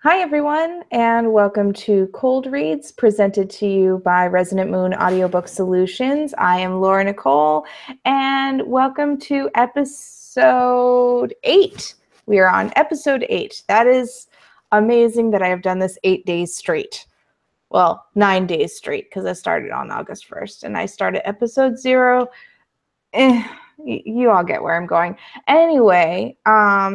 Hi, everyone, and welcome to Cold Reads, presented to you by Resonant Audiobook Solutions. I am Laura Nicole, and welcome to episode 8. We are on episode 8. That is amazing that I have done this 8 days straight. Well, 9 days straight, because I started on August 1st, and I started episode 0. You all get where I'm going. Anyway,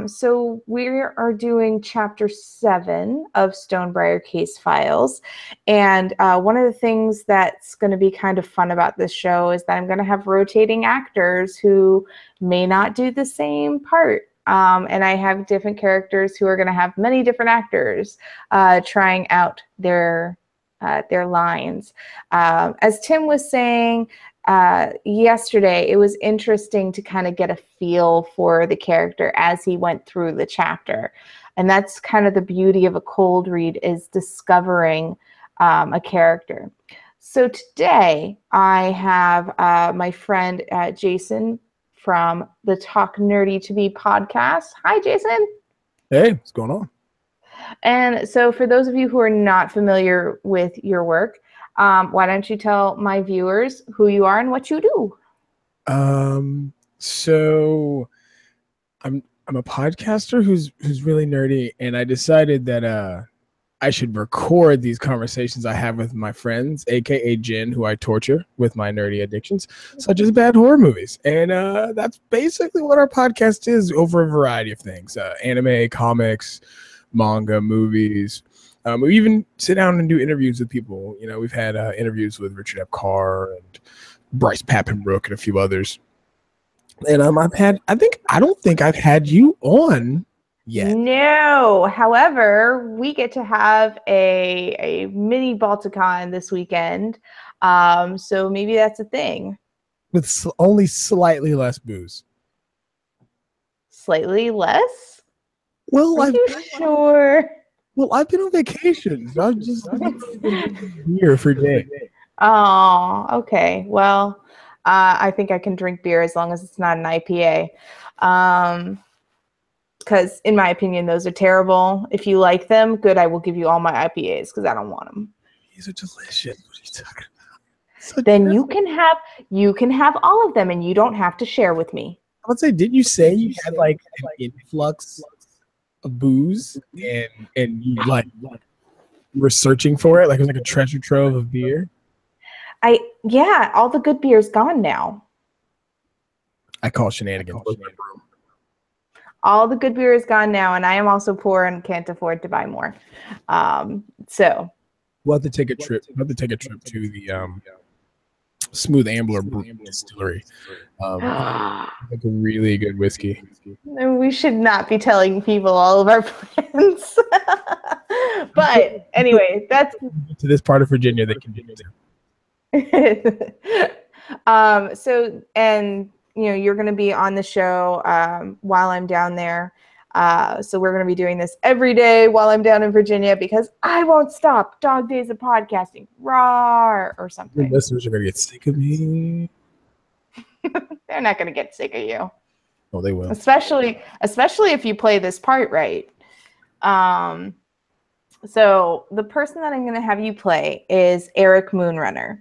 so we are doing chapter 7 of Stonebriar Casefiles. And one of the things that's going to be kind of fun about this show is that I'm going to have rotating actors who may not do the same part. And I have different characters who are going to have many different actors trying out their lines. As Tim was saying, yesterday, it was interesting to kind of get a feel for the character as he went through the chapter. And that's kind of the beauty of a cold read, is discovering a character. So today I have my friend Jason from the Talk Nerdy to Be podcast. Hi, Jason. Hey, what's going on? And so for those of you who are not familiar with your work, why don't you tell my viewers who you are and what you do? So I'm a podcaster who's really nerdy, and I decided that I should record these conversations I have with my friends, aka Jen, who I torture with my nerdy addictions, such as bad horror movies. And that's basically what our podcast is, over a variety of things: anime, comics, manga, movies. We even sit down and do interviews with people. You know, we've had interviews with Richard F. Carr and Bryce Papenbrook and a few others. And I don't think I've had you on yet. No. However, we get to have a mini Balticon this weekend. So maybe that's a thing. With only slightly less booze. Slightly less? Well, Are you sure? Well, I've been on vacation. So I've just beer for day. Oh, okay. Well, I think I can drink beer as long as it's not an IPA. Because in my opinion, those are terrible. If you like them, good. I will give you all my IPAs because I don't want them. These are delicious. What are you talking about? Then you can have all of them, and you don't have to share with me. I would say, didn't you say you had like an influx of booze and you like were searching for it? Like it was like a treasure trove of beer? Yeah, all the good beer's gone now. I call shenanigans. All the good beer is gone now, and I am also poor and can't afford to buy more. So we'll have to take a trip. We'll have to take a trip to the Smooth Ambler Distillery. Like a really good whiskey. We should not be telling people all of our plans. But anyway, that's to this part of Virginia they can do it. So, and you know, you're going to be on the show while I'm down there. So we're going to be doing this every day while I'm down in Virginia, because I won't stop. Dog days of podcasting, raw or something. Your listeners are going to get sick of me. They're not going to get sick of you. Oh, they will. Especially if you play this part right. So the person that I'm going to have you play is Eric Moonrunner.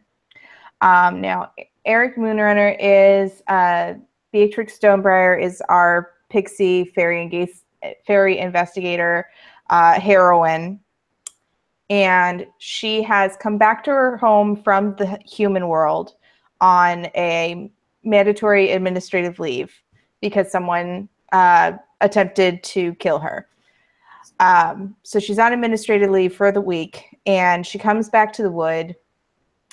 Now, Eric Moonrunner is Beatrix Stonebriar is our pixie fairy investigator heroine, and she has come back to her home from the human world on a mandatory administrative leave because someone attempted to kill her. So she's on administrative leave for the week, and she comes back to the wood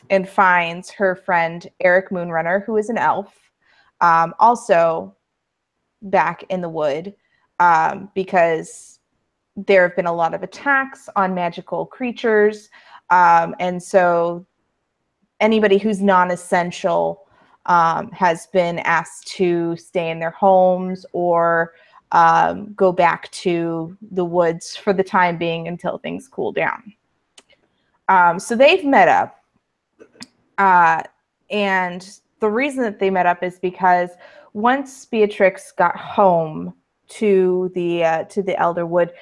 and finds her friend Eric Moonrunner, who is an elf, also back in the wood, because there have been a lot of attacks on magical creatures, and so anybody who's non-essential has been asked to stay in their homes or go back to the woods for the time being until things cool down. So they've met up. And the reason that they met up is because once Beatrix got home to the Elderwood,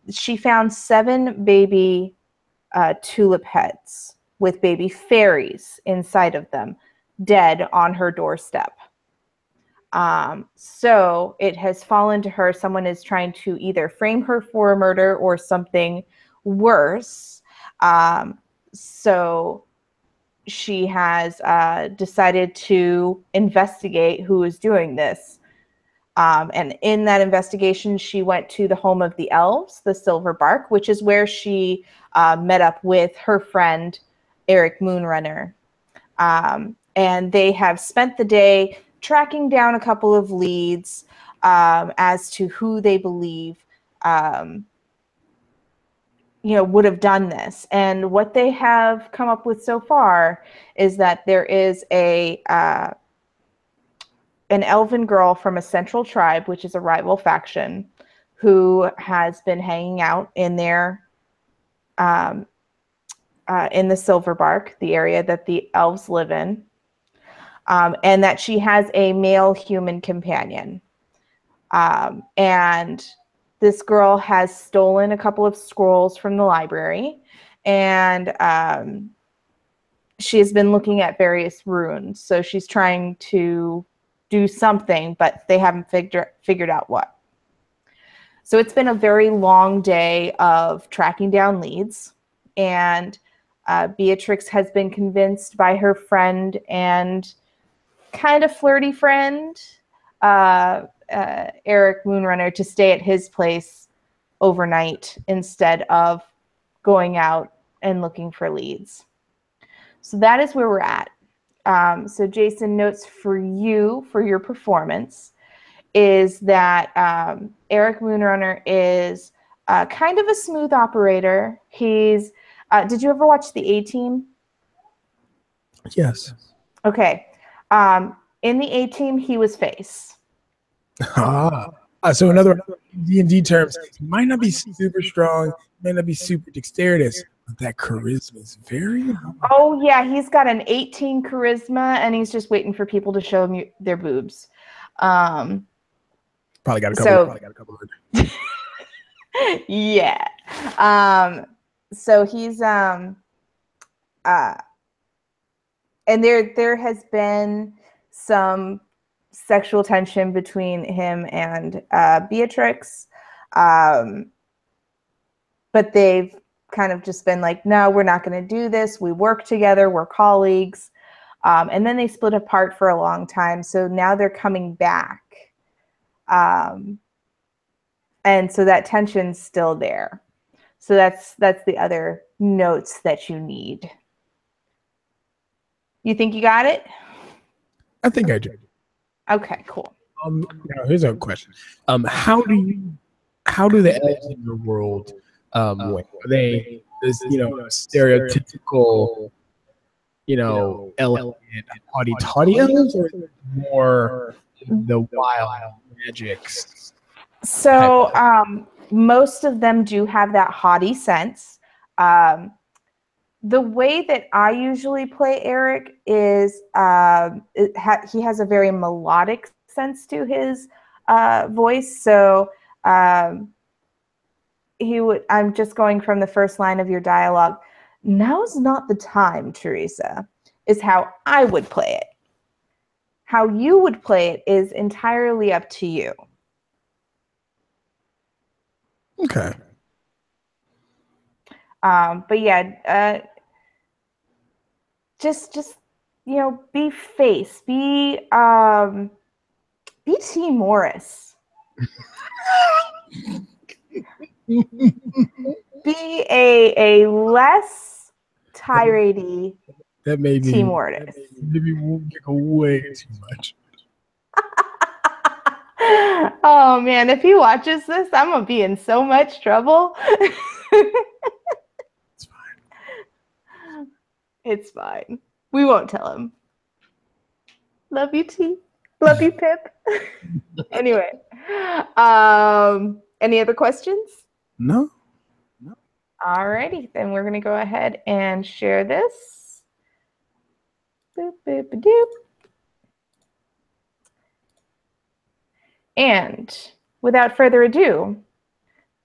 she found 7 baby tulip heads with baby fairies inside of them, dead on her doorstep. So it has fallen to her. Someone is trying to either frame her for a murder or something worse. So she has decided to investigate who is doing this. And in that investigation, she went to the home of the elves, the Silverbark, which is where she met up with her friend, Eric Moonrunner. And they have spent the day tracking down a couple of leads as to who they believe would have done this. And what they have come up with so far is that there is an elven girl from a central tribe, which is a rival faction, who has been hanging out in there in the Silverbark, the area that the elves live in, and that she has a male human companion. And this girl has stolen a couple of scrolls from the library, and she has been looking at various runes. So she's trying to do something, but they haven't figured out what. So it's been a very long day of tracking down leads, and Beatrix has been convinced by her friend and kind of flirty friend, Eric Moonrunner, to stay at his place overnight instead of going out and looking for leads. So that is where we're at. So Jason, notes for you for your performance is that Eric Moonrunner is kind of a smooth operator. He's did you ever watch the A-Team? Yes. Okay. In the A-Team, he was face. So in other D&D terms, he might not be super strong, might not be super dexterous, but that charisma is very high. Oh, yeah. He's got an 18 charisma, and he's just waiting for people to show him their boobs. Probably got a couple of yeah. So he's and there has been some sexual tension between him and Beatrix, but they've kind of just been like, no, we're not going to do this. We work together. We're colleagues. And then they split apart for a long time. So now they're coming back. And so that tension's still there. So that's the other notes that you need. You think you got it? I think I do. Okay, cool. Now here's a question. How do the elves in your world are they this stereotypical elegant haughty-taughty elves, or more the wild magics? So most of them do have that haughty sense. The way that I usually play Eric is he has a very melodic sense to his voice. So I'm just going from the first line of your dialogue. Now's not the time, Teresa, is how I would play it. How you would play it is entirely up to you. Okay. But yeah, just be face, be T. Morris. Be a less tirade that made T. Morris. Maybe won't get way too much. Oh man, if he watches this, I'm gonna be in so much trouble. It's fine. It's fine. We won't tell him. Love you, T. Love you, Pip. Anyway, any other questions? No. Alrighty, then we're gonna go ahead and share this. Boop, boop, doop. And without further ado,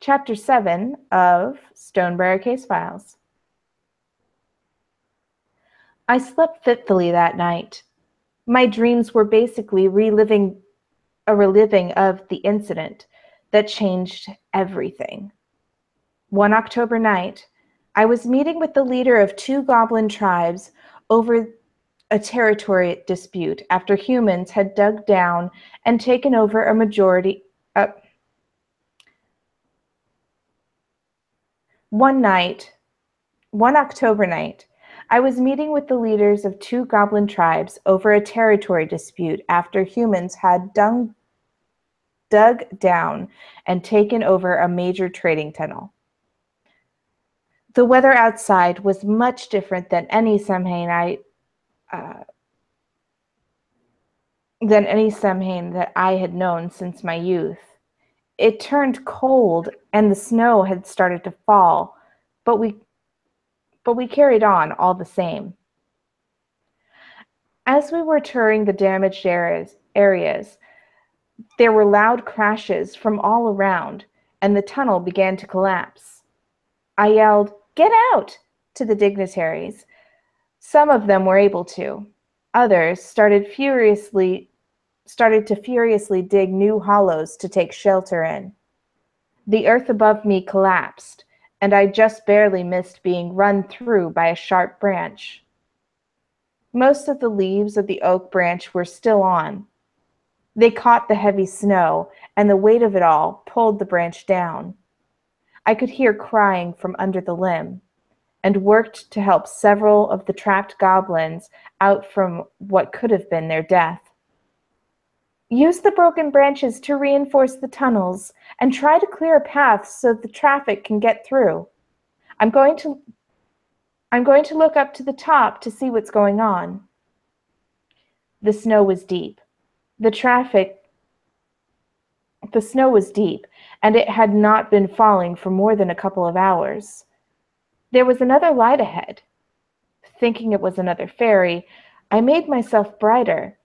Chapter 7 of Stonebriar Casefiles. I slept fitfully that night. My dreams were basically reliving of the incident that changed everything. One October night, I was meeting with the leader of 2 goblin tribes over a territory dispute after humans had dug down and taken over a majority. One October night, I was meeting with the leaders of 2 goblin tribes over a territory dispute after humans had dug down and taken over a major trading tunnel. The weather outside was much different than any Samhain that I had known since my youth. It turned cold and the snow had started to fall, but we carried on all the same. As we were touring the damaged areas, there were loud crashes from all around, and the tunnel began to collapse. I yelled, "Get out!" to the dignitaries. Some of them were able to. Others started to furiously dig new hollows to take shelter in. The earth above me collapsed, and I just barely missed being run through by a sharp branch. Most of the leaves of the oak branch were still on. They caught the heavy snow, and the weight of it all pulled the branch down. I could hear crying from under the limb, and worked to help several of the trapped goblins out from what could have been their death. Use the broken branches to reinforce the tunnels and try to clear a path so the traffic can get through. I'm going to look up to the top to see what's going on. The snow was deep. The snow was deep, and it had not been falling for more than a couple of hours. There was another light ahead. Thinking it was another fairy, I made myself brighter.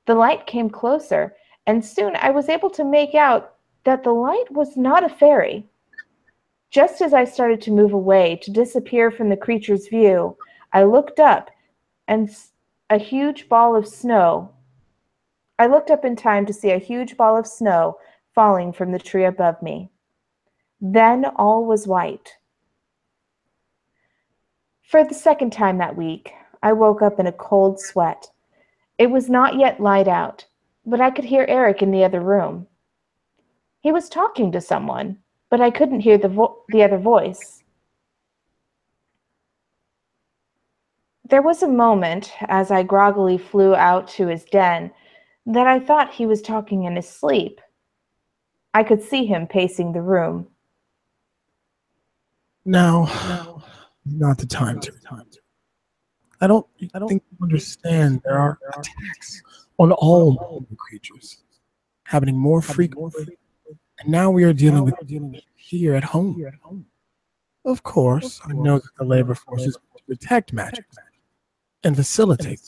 The light came closer, and soon I was able to make out that the light was not a fairy. Just as I started to move away to disappear from the creature's view, I looked up and a huge ball of snow. I looked up in time to see a huge ball of snow falling from the tree above me. Then all was white. For the second time that week, I woke up in a cold sweat. It was not yet light out, but I could hear Eric in the other room. He was talking to someone, but I couldn't hear the other voice. There was a moment, as I groggily flew out to his den, that I thought he was talking in his sleep. I could see him pacing the room. Now, not the time to. I don't think you understand. There are attacks on all creatures happening more frequently, and now we are dealing with here at home. Of course, I know that the labor forces to protect magic and facilitate.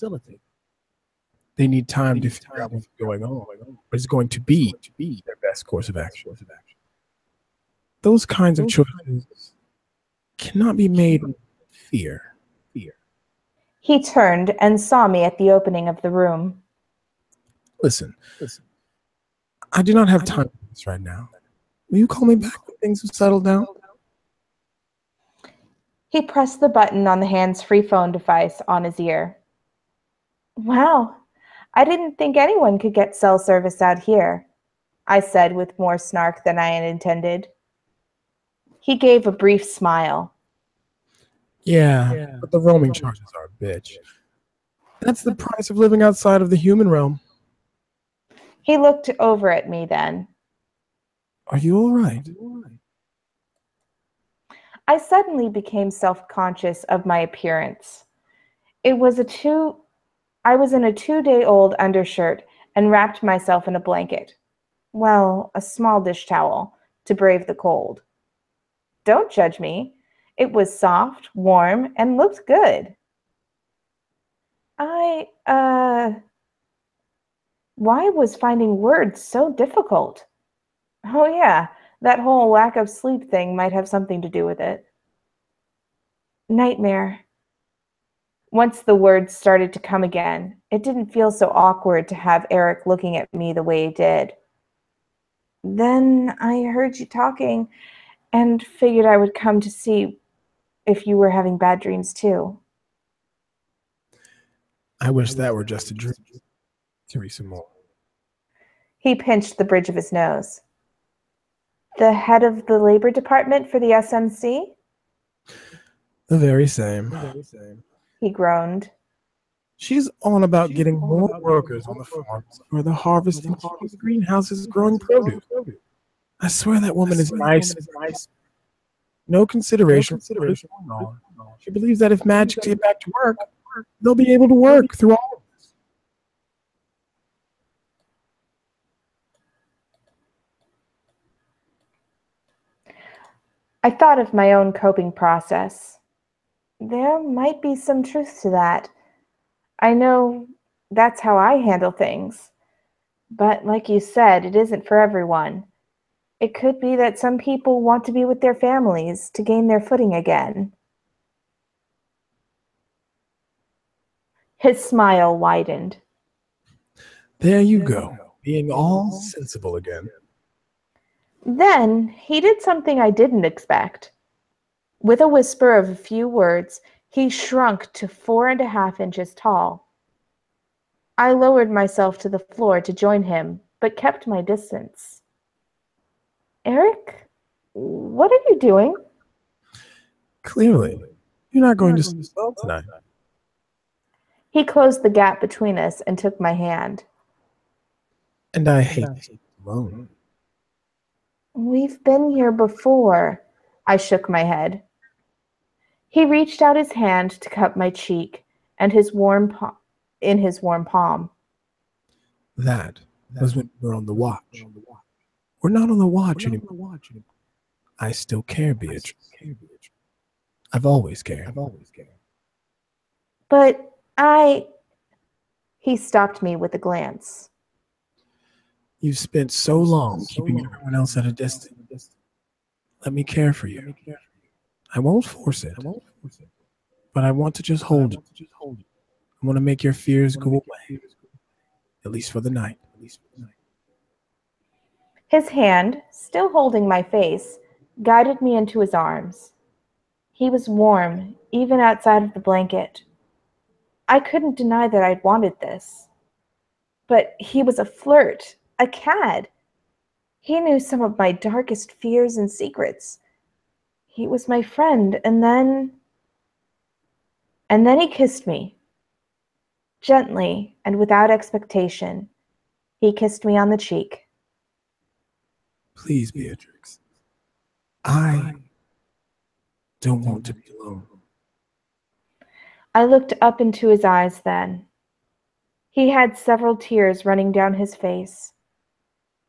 They need time to figure out what's going on, what is going to be their best course of action. Those kinds of choices cannot be made with fear. He turned and saw me at the opening of the room. Listen, I do not have time for this right now. Will you call me back when things have settled down? He pressed the button on the hands-free phone device on his ear. Wow, I didn't think anyone could get cell service out here, I said with more snark than I had intended. He gave a brief smile. Yeah, but the roaming charges are a bitch. That's the price of living outside of the human realm. He looked over at me then. Are you all right? I suddenly became self-conscious of my appearance. I was in a 2-day-old undershirt and wrapped myself in a blanket. Well, a small dish towel to brave the cold. Don't judge me. It was soft, warm, and looked good. Why was finding words so difficult? Oh yeah, That whole lack of sleep thing might have something to do with it. Nightmare. Once the words started to come again, it didn't feel so awkward to have Eric looking at me the way he did. Then I heard you talking and figured I would come to see if you were having bad dreams too. I wish that were just a dream. Teresa Moore. He pinched the bridge of his nose. The head of the labor department for the SMC? The very same. He groaned. She's on about getting more workers on the farms for the harvest and keeping the greenhouses growing produce. I swear that woman is nice. No consideration for what is going on. She believes that if magics get back to work, they'll be able to work through all of this. I thought of my own coping process. There might be some truth to that. I know that's how I handle things. But like you said, it isn't for everyone. It could be that some people want to be with their families to gain their footing again. His smile widened. There you go, being all sensible again. Then he did something I didn't expect. With a whisper of a few words, he shrunk to 4.5 inches tall. I lowered myself to the floor to join him, but kept my distance. Eric, what are you doing? Clearly, you're not going to sleep well tonight. He closed the gap between us and took my hand. And I hate to be alone. We've been here before. I shook my head. He reached out his hand to cup my cheek and his warm palm. That was when we were on the watch. We're not on the watch anymore. I still care, Beatrice. I've always cared. But He stopped me with a glance. You've spent so long keeping everyone else at a distance. Let me care for you. I won't force it, but I want to just hold you. I want to make your fears go away, at least for the night. His hand, still holding my face, guided me into his arms. He was warm, even outside of the blanket. I couldn't deny that I'd wanted this. But he was a flirt, a cad. He knew some of my darkest fears and secrets. He was my friend, and then he kissed me. Gently and without expectation, he kissed me on the cheek. Please, Beatrix. I don't want to be alone. I looked up into his eyes then. He had several tears running down his face.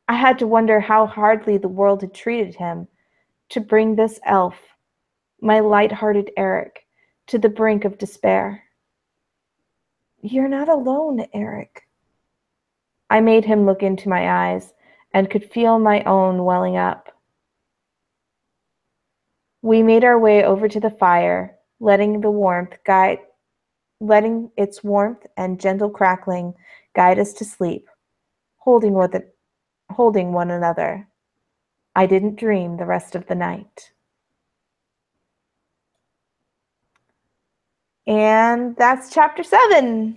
I had to wonder how hardly the world had treated him to bring this elf, my light-hearted Eric, to the brink of despair. You're not alone, Eric. I made him look into my eyes and could feel my own welling up. We made our way over to the fire, letting its warmth and gentle crackling guide us to sleep, holding one another. I didn't dream the rest of the night. And that's chapter 7.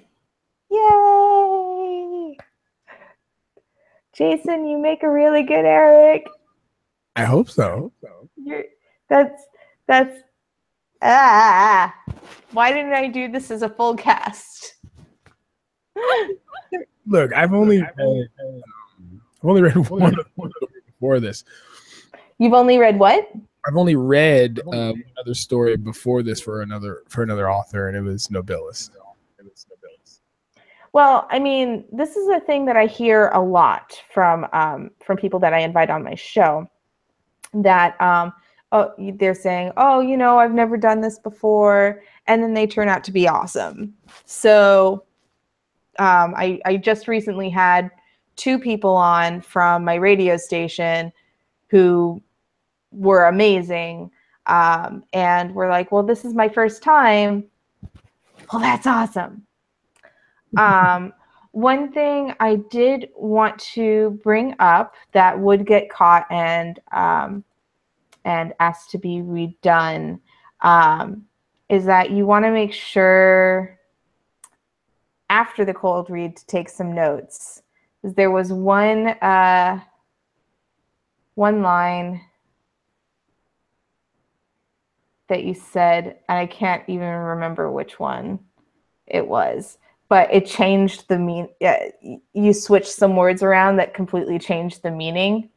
Yay! Jason, you make a really good Eric. I hope so. Why didn't I do this as a full cast? Look, I've only read one before this. You've only read what? I've only read another story before this for another author, and it was Nobilis. Well, I mean, this is a thing that I hear a lot from people that I invite on my show. That they're saying, "Oh, I've never done this before," and then they turn out to be awesome. So, I just recently had 2 people on from my radio station who were amazing. And we're like, well, this is my first time. Well, that's awesome. One thing I did want to bring up that would get caught and asked to be redone is that you want to make sure after the cold read to take some notes. There was one line that you said, and I can't even remember which one it was, but it changed the mean. You switched some words around that completely changed the meaning.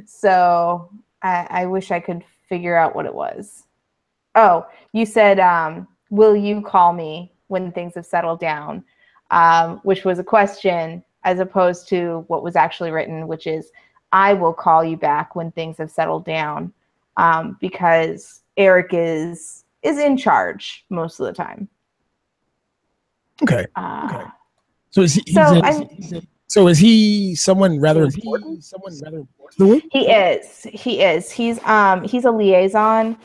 So I wish I could figure out what it was. Oh, you said, will you call me when things have settled down? Which was a question as opposed to what was actually written, which is, I will call you back when things have settled down, because Eric is in charge most of the time. Okay. So is he? So is he someone rather important? He is. He's a liaison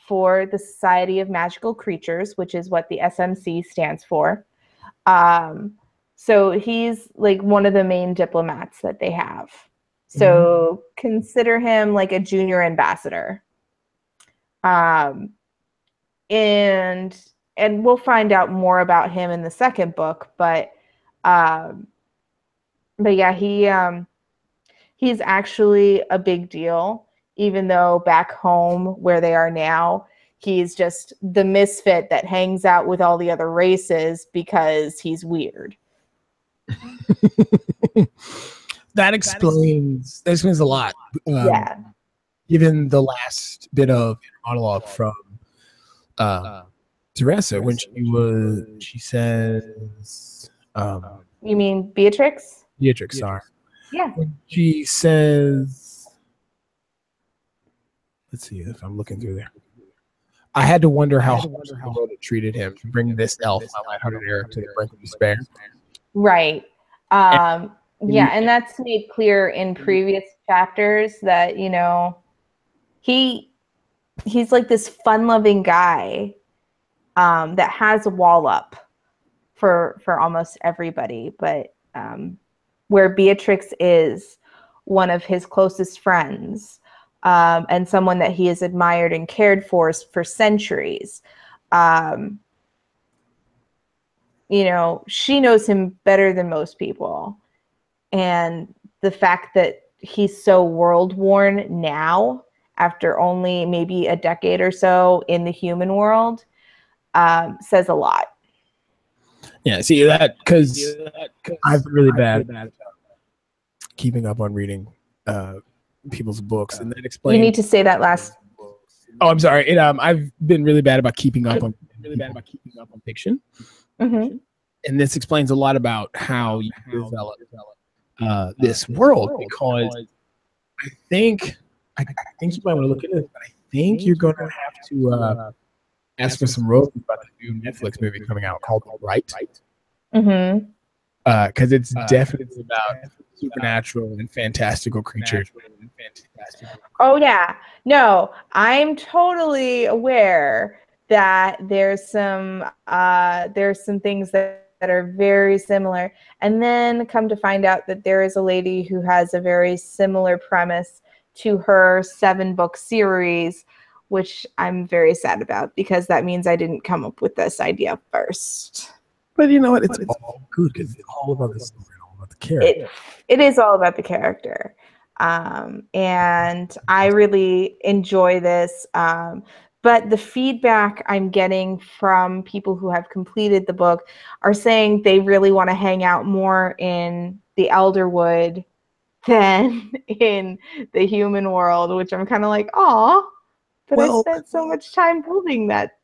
for the Society of Magical Creatures, which is what the SMC stands for. So he's like one of the main diplomats that they have. So consider him like a junior ambassador. And we'll find out more about him in the second book, but yeah, he's actually a big deal, even though back home where they are now, he's just the misfit that hangs out with all the other races because he's weird. That explains a lot. Yeah. Given the last bit of monologue from Teresa when she says, you mean Beatrix? Beatrix, sorry. Yeah. When she says, let's see if I'm looking through there. I had to wonder how the world had treated him to bring this elf, my lighthearted Eric, to the brink of despair. Right. Yeah, and that's made clear in previous chapters that, you know, he's like this fun-loving guy that has a wall up for almost everybody, but where Beatrix is one of his closest friends, and someone that he has admired and cared for centuries. You know, she knows him better than most people. And the fact that he's so world-worn now, after only maybe a decade or so in the human world, says a lot. Yeah, see that because I've been really bad at keeping up on reading people's books, and that explains. You need to say that last. Oh, I'm sorry. I've been really bad about keeping up on fiction, Mm-hmm. and this explains a lot about how you develop this world. Because I think you might want to look at it, but I think you're going to have to ask for some royalties about the new Netflix movie coming out called Right. Mm-hmm. Because it's definitely about supernatural and fantastical creatures. Oh yeah, no, I'm totally aware that there's some things that are very similar, and then come to find out that there is a lady who has a very similar premise to her 7-book series, which I'm very sad about because that means I didn't come up with this idea first. But you know what? It's all good because it's all about the story, all about the character. It is all about the character. And I really enjoy this. But the feedback I'm getting from people who have completed the book are saying they really want to hang out more in the Elderwood than in the human world, which I'm kind of like, oh, but I spent so much time building that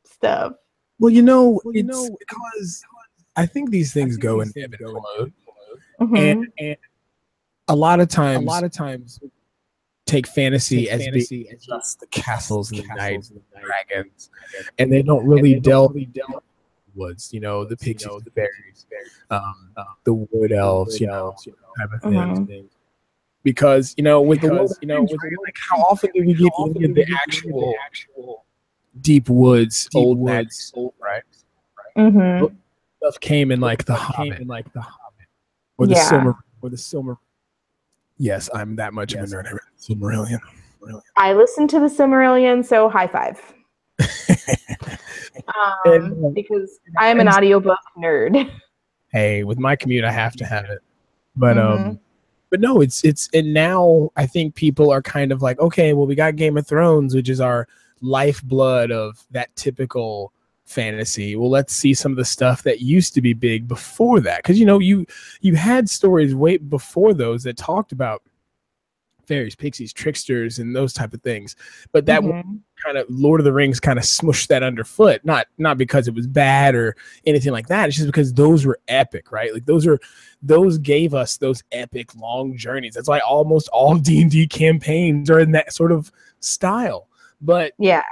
stuff. Well, you know, it's because I think these things go in ebb and flow. Mm-hmm. And a lot of times take fantasy as just the castles and the knights and the dragons, and they don't really delve in the woods, you know, the pixies, the fairies, the wood elves, you know, type of things. because with the Lord of the Rings, right, like how often do we get any of the actual deep woods, old magic, right? Mm-hmm. Stuff came in like the Hobbit or the Silmer. Yes, I'm that much of a nerd. I read Silmarillion. I listened to the Silmarillion, so high five. Because I'm an audiobook nerd. Hey, with my commute, I have to have it. But Mm-hmm. but no, it's and now I think people are kind of like, okay, well, we got Game of Thrones, which is our lifeblood of that typical fantasy. Well, let's see some of the stuff that used to be big before that, because you had stories way before those that talked about fairies, pixies, tricksters, and those type of things. But that kind of Lord of the Rings kind of smushed that underfoot. Not because it was bad or anything like that. It's just because those were epic, right? Like those gave us those epic long journeys. That's why almost all D&D campaigns are in that sort of style. But yeah,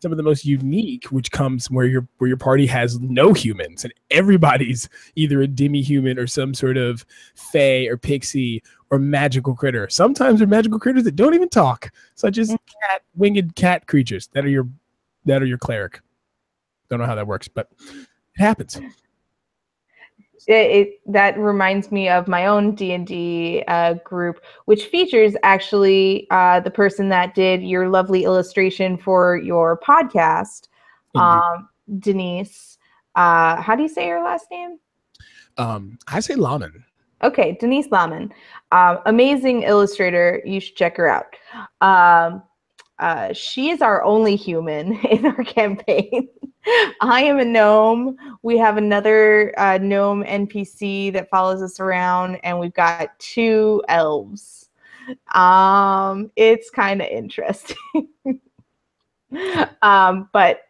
some of the most unique, which comes where your party has no humans and everybody's either a demi-human or some sort of fae or pixie or magical critter. Sometimes they're magical critters that don't even talk, such as winged cat creatures that are your cleric. Don't know how that works, but it happens. That reminds me of my own D&D group, which features actually the person that did your lovely illustration for your podcast, Denise. How do you say your last name? I say Laman. Okay, Denise Laman. Amazing illustrator. You should check her out. She is our only human in our campaign. I am a gnome. We have another gnome NPC that follows us around, and we've got 2 elves. It's kind of interesting. But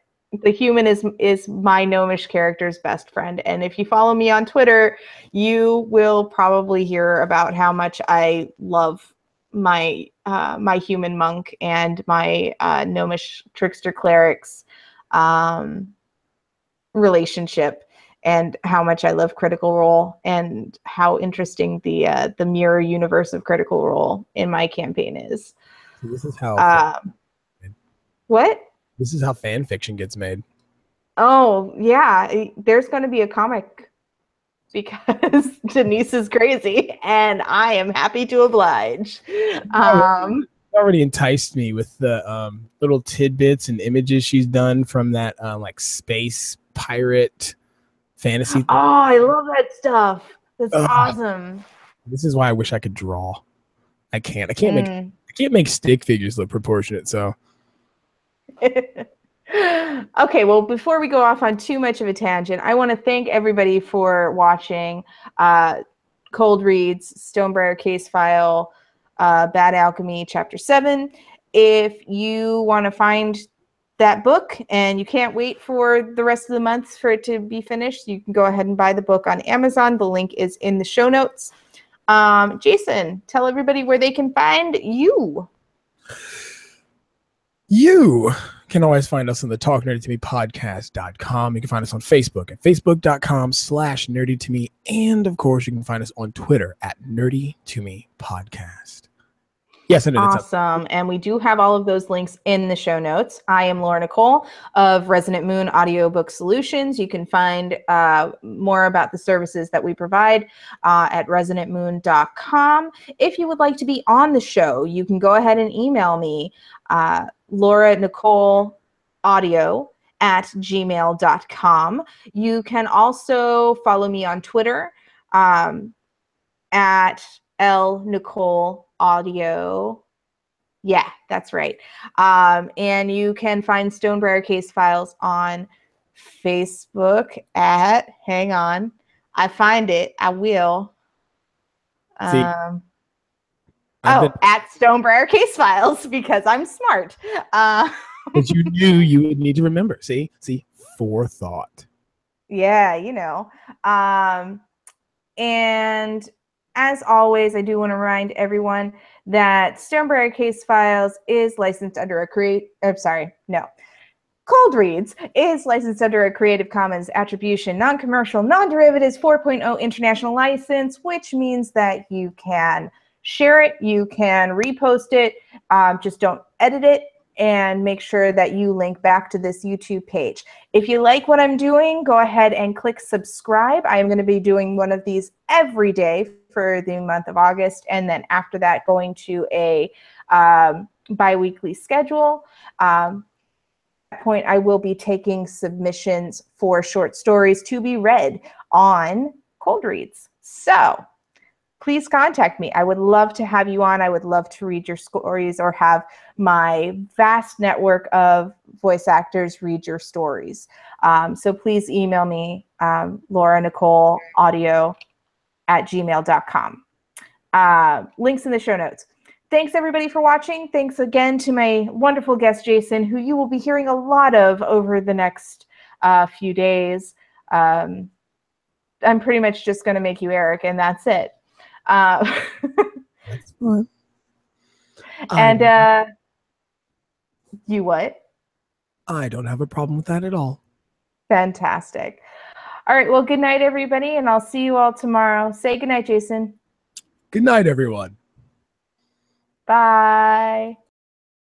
the human is my gnomish character's best friend, and if you follow me on Twitter, you will probably hear about how much I love my my human monk and my gnomish trickster cleric's relationship, and how much I love Critical Role, and how interesting the mirror universe of Critical Role in my campaign is. So this is how what? This is how fan fiction gets made. Oh, yeah. There's going to be a comic because Denise is crazy and I am happy to oblige. Already enticed me with the little tidbits and images she's done from that like space pirate fantasy thing. Oh, I love that stuff. That's awesome. This is why I wish I could draw. I can't make stick figures look proportionate, so okay, well, before we go off on too much of a tangent, I want to thank everybody for watching Cold Reads, Stonebriar Casefile, Bad Alchemy, Chapter 7. If you want to find that book and you can't wait for the rest of the month for it to be finished, you can go ahead and buy the book on Amazon. The link is in the show notes. Jason, tell everybody where they can find you. You can always find us on the talknerdytomepodcast.com. You can find us on Facebook at facebook.com/nerdytome. And of course, you can find us on Twitter at nerdytomepodcast. Yes, I know. Awesome. And we do have all of those links in the show notes. I am Laura Nicole of Resonant Moon Audiobook Solutions. You can find more about the services that we provide at resonantmoon.com. If you would like to be on the show, you can go ahead and email me, Laura Nicole Audio @gmail.com. You can also follow me on Twitter at Nicole Audio. Yeah, that's right. And you can find Stonebriar Casefiles on Facebook at, hang on, I find it, I will. At Stonebriar Casefiles, because I'm smart. But you knew you would need to remember. See, forethought. Yeah, you know. And as always, I do want to remind everyone that Stonebriar Casefiles is licensed under Cold Reads is licensed under a Creative Commons Attribution, Non-Commercial, Non-Derivatives 4.0 International License, which means that you can share it, you can repost it, just don't edit it, and make sure that you link back to this YouTube page. If you like what I'm doing, go ahead and click subscribe. I am going to be doing one of these every day for the month of August, and then after that going to a bi-weekly schedule. At that point, I will be taking submissions for short stories to be read on Cold Reads. So please contact me. I would love to have you on. I would love to read your stories or have my vast network of voice actors read your stories. So please email me, Laura Nicole audio @gmail.com. Links in the show notes. Thanks everybody for watching. Thanks again to my wonderful guest, Jason, who you will be hearing a lot of over the next few days. I'm pretty much just going to make you Eric, and that's it. That's fun. And you what? I don't have a problem with that at all. Fantastic. All right. Well, good night, everybody, and I'll see you all tomorrow. Say good night, Jason. Good night, everyone. Bye.